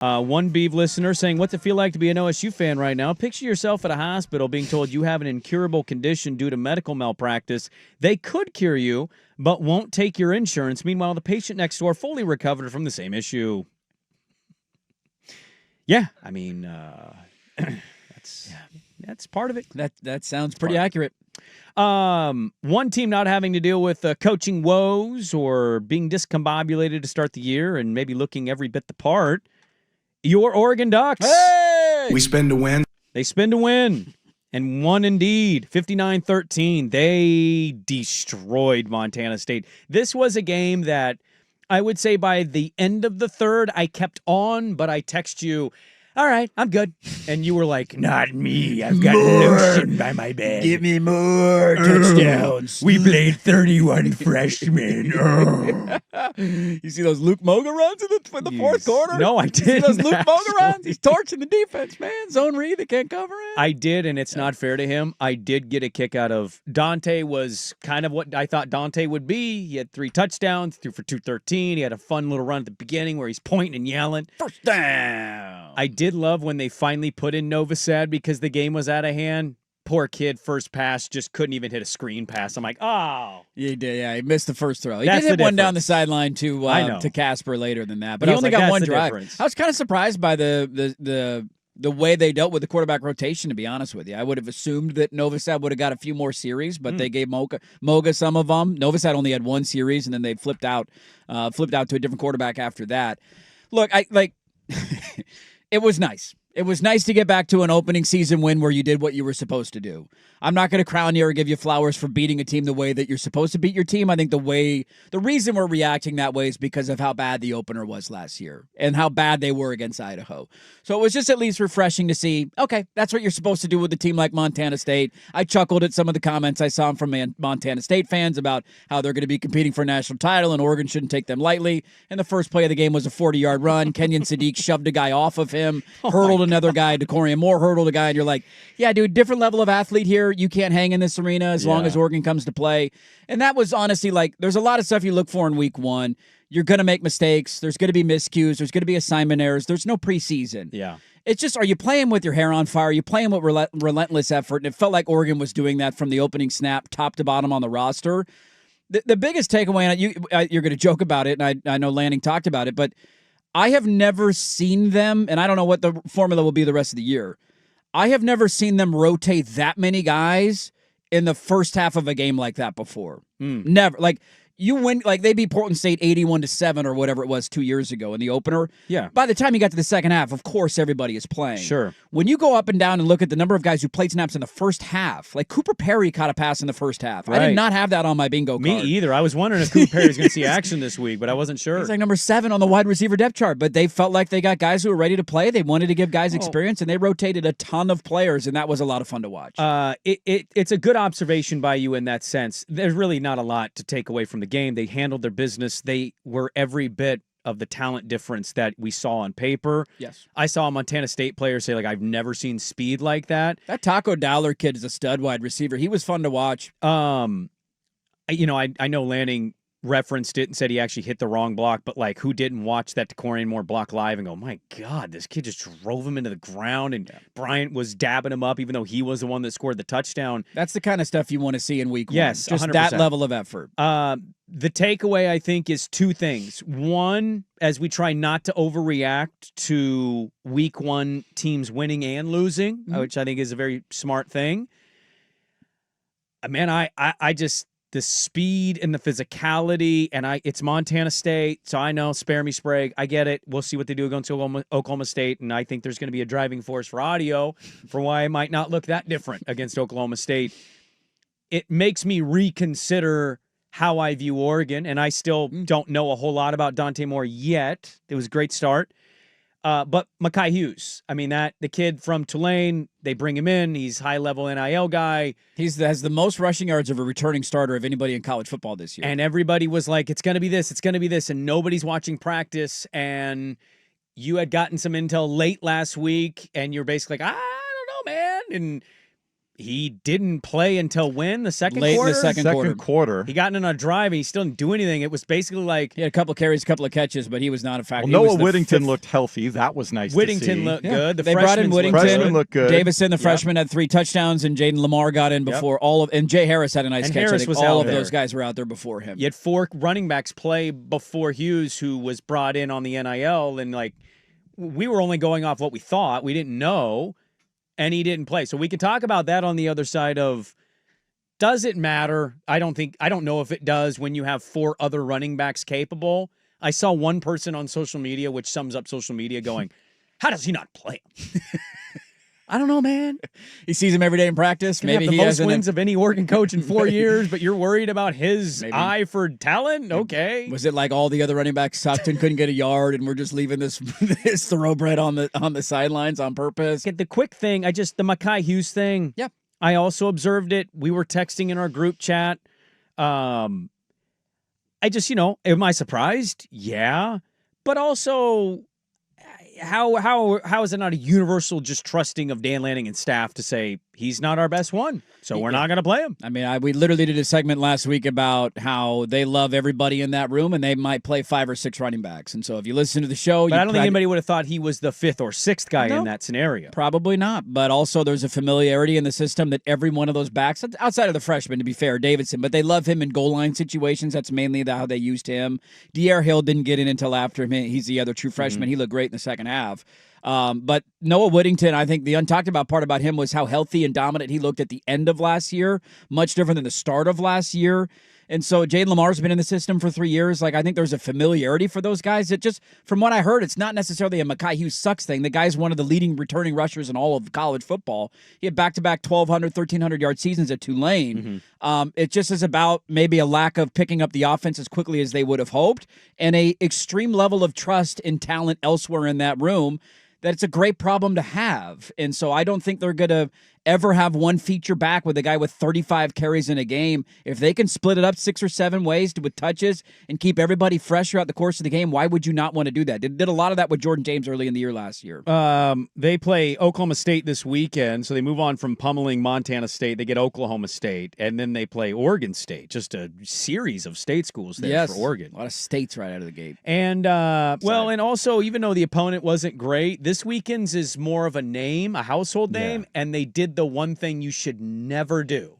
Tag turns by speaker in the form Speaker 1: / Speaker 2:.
Speaker 1: One Beeve listener saying, what's it feel like to be an OSU fan right now? Picture yourself at a hospital being told you have an incurable condition due to medical malpractice. They could cure you, but won't take your insurance. Meanwhile, the patient next door fully recovered from the same issue. Yeah, I mean, that's part of it.
Speaker 2: That sounds pretty accurate.
Speaker 1: One team not having to deal with coaching woes or being discombobulated to start the year and maybe looking every bit the part. Your Oregon Ducks.
Speaker 2: Hey!
Speaker 3: We spin to win.
Speaker 1: They spin to win. And won indeed. 59-13. They destroyed Montana State. This was a game that I would say by the end of the third, I kept on, but I text you, all right, I'm good. And you were like, not me. I've got lotion by my bed.
Speaker 2: Give me more touchdowns.
Speaker 1: We played 31 freshmen.
Speaker 2: You see those Luke Moga runs in the fourth quarter?
Speaker 1: No, I didn't.
Speaker 2: You see those Luke Moga runs? He's torching the defense, man. Zone read, they can't cover it.
Speaker 1: I did, and it's not fair to him. I did get a kick out of Dante was kind of what I thought Dante would be. He had 3 touchdowns, threw for 213. He had a fun little run at the beginning where he's pointing and yelling.
Speaker 2: First down.
Speaker 1: I did love when they finally put in Novosad because the game was out of hand. Poor kid, first pass, just couldn't even hit a screen pass. I'm like, oh.
Speaker 2: He did, yeah. He missed the first throw. He
Speaker 1: That's
Speaker 2: did hit
Speaker 1: the
Speaker 2: one down the
Speaker 1: difference.
Speaker 2: sideline to Casper later than that. But he only got one drive. I was kind of surprised by the way they dealt with the quarterback rotation, to be honest with you. I would have assumed that Novosad would have got a few more series, but they gave Moga some of them. Novosad only had 1 series, and then they flipped out to a different quarterback after that. Look, it was nice. It was nice to get back to an opening season win where you did what you were supposed to do. I'm not going to crown you or give you flowers for beating a team the way that you're supposed to beat your team. I think the reason we're reacting that way is because of how bad the opener was last year and how bad they were against Idaho. So it was just at least refreshing to see, okay, that's what you're supposed to do with a team like Montana State. I chuckled at some of the comments I saw from Montana State fans about how they're going to be competing for a national title and Oregon shouldn't take them lightly. And the first play of the game was a 40-yard run. Kenyon Sadiq shoved a guy off of him, hurdled another guy. DeCorian Moore hurdled a guy, and you're like, yeah, dude, different level of athlete here. You can't hang in this arena as long as Oregon comes to play. And that was honestly there's a lot of stuff you look for in week 1. You're going to make mistakes. There's going to be miscues. There's going to be assignment errors. There's no preseason.
Speaker 1: Yeah.
Speaker 2: It's just, are you playing with your hair on fire? Are you playing with relentless effort? And it felt like Oregon was doing that from the opening snap, top to bottom on the roster. The biggest takeaway, and you're going to joke about it, and I know Lanning talked about it, but I have never seen them, and I don't know what the formula will be the rest of the year. I have never seen them rotate that many guys in the first half of a game like that before. Never. You win, they beat Portland State 81-7 or whatever it was 2 years ago in the opener.
Speaker 1: Yeah.
Speaker 2: By the time you got to the second half, of course, everybody is playing.
Speaker 1: Sure.
Speaker 2: When you go up and down and look at the number of guys who played snaps in the first half, like Cooper Perry caught a pass in the first half. Right. I did not have that on my bingo card.
Speaker 1: Me either. I was wondering if Cooper Perry was going to see action this week, but I wasn't sure.
Speaker 2: He's like number 7 on the wide receiver depth chart, but they felt like they got guys who were ready to play. They wanted to give guys experience, and they rotated a ton of players, and that was a lot of fun to watch.
Speaker 1: It's a good observation by you in that sense. There's really not a lot to take away from the game. They handled their business. They were every bit of the talent difference that we saw on paper.
Speaker 2: Yes.
Speaker 1: I saw a Montana State player say, I've never seen speed like that.
Speaker 2: That Taco Dowler kid is a stud wide receiver. He was fun to watch.
Speaker 1: I know Lanning referenced it and said he actually hit the wrong block, but who didn't watch that DeCorian Moore block live and go, my God, this kid just drove him into the ground, and Bryant was dabbing him up even though he was the one that scored the touchdown.
Speaker 2: That's the kind of stuff you want to see in week 1.
Speaker 1: Yes,
Speaker 2: just
Speaker 1: 100%.
Speaker 2: That level of effort.
Speaker 1: The takeaway, I think, is 2 things. One, as we try not to overreact to week 1 teams winning and losing, which I think is a very smart thing. Man, I just, the speed and the physicality, and it's Montana State, so I know, spare me, Sprague. I get it. We'll see what they do against Oklahoma State, and I think there's going to be a driving force for audio for why it might not look that different against Oklahoma State. It makes me reconsider how I view Oregon, and I still don't know a whole lot about Dante Moore yet. It was a great start. But Mekhi Hughes, the kid from Tulane, they bring him in. He's high-level NIL guy.
Speaker 2: He has the most rushing yards of a returning starter of anybody in college football this year.
Speaker 1: And everybody was like, it's going to be this, it's going to be this, and nobody's watching practice. And you had gotten some intel late last week, and you're basically like, I don't know, man. And He didn't play until when? The second
Speaker 2: Late
Speaker 1: quarter?
Speaker 2: in the second quarter.
Speaker 1: He got in a drive and he still didn't do anything. It was basically like...
Speaker 2: He had a couple carries, a couple of catches, but he was not a factor.
Speaker 3: Well, Noah Whittington looked healthy. That was nice to see.
Speaker 1: Whittington looked good.
Speaker 2: They brought in Whittington.
Speaker 3: Freshman looked good.
Speaker 2: Davison, the freshman, had 3 touchdowns, and Jaden Lamar got in before and Jay Harris had a nice catch.
Speaker 1: Harris
Speaker 2: I think
Speaker 1: was
Speaker 2: all
Speaker 1: out
Speaker 2: of
Speaker 1: there.
Speaker 2: those guys were out there before him.
Speaker 1: You had 4 running backs play before Hughes, who was brought in on the NIL, and like we were only going off what we thought. We didn't know, and he didn't play. So we could talk about that on the other side of, does it matter? I don't know if it does when you have 4 other running backs capable. I saw one person on social media, which sums up social media, going, how does he not play him? I don't know, man.
Speaker 2: He sees him every day in practice.
Speaker 1: Maybe he has the most wins of any Oregon coach in 4 years, but you're worried about his eye for talent? Okay.
Speaker 2: Was it like all the other running backs sucked and couldn't get a yard, and we're just leaving this thoroughbred on the sidelines on purpose?
Speaker 1: The quick thing, the Mekhi Hughes thing.
Speaker 2: Yeah.
Speaker 1: I also observed it. We were texting in our group chat. I just, am I surprised? Yeah. But also, how is it not a universal just trusting of Dan Lanning and staff to say he's not our best one, so we're not going to play him?
Speaker 2: I mean, we literally did a segment last week about how they love everybody in that room and they might play 5 or 6 running backs. And so if you listen to the show,
Speaker 1: I don't think anybody would have thought he was the 5th or 6th guy in that scenario.
Speaker 2: Probably not. But also there's a familiarity in the system that every one of those backs, outside of the freshman, to be fair, Davidson, but they love him in goal line situations. That's mainly how they used him. De'Aaron Hill didn't get in until after him. He's the other true freshman. He looked great in the second half. But Noah Whittington, I think the untalked about part about him was how healthy and dominant he looked at the end of last year, much different than the start of last year. And so Jaden Lamar's been in the system for 3 years. Like, I think there's a familiarity for those guys. It just, from what I heard, it's not necessarily a Mekhi Hughes sucks thing. The guy's one of the leading returning rushers in all of college football. He had back-to-back 1,200, 1,300-yard seasons at Tulane. It just is about maybe a lack of picking up the offense as quickly as they would have hoped and a extreme level of trust in talent elsewhere in that room. That it's a great problem to have. And so I don't think they're going to ever have one feature back with a guy with 35 carries in a game. If they can split it up 6 or 7 ways with touches and keep everybody fresh throughout the course of the game, why would you not want to do that? They did a lot of that with Jordan James early in the year last year.
Speaker 1: They play Oklahoma State this weekend, so they move on from pummeling Montana State. They get Oklahoma State, and then they play Oregon State. Just a series of state schools there for Oregon.
Speaker 2: A lot of states right out of the gate.
Speaker 1: And, and also, even though the opponent wasn't great, this weekend's is more of a name, a household name, and they did the one thing you should never do.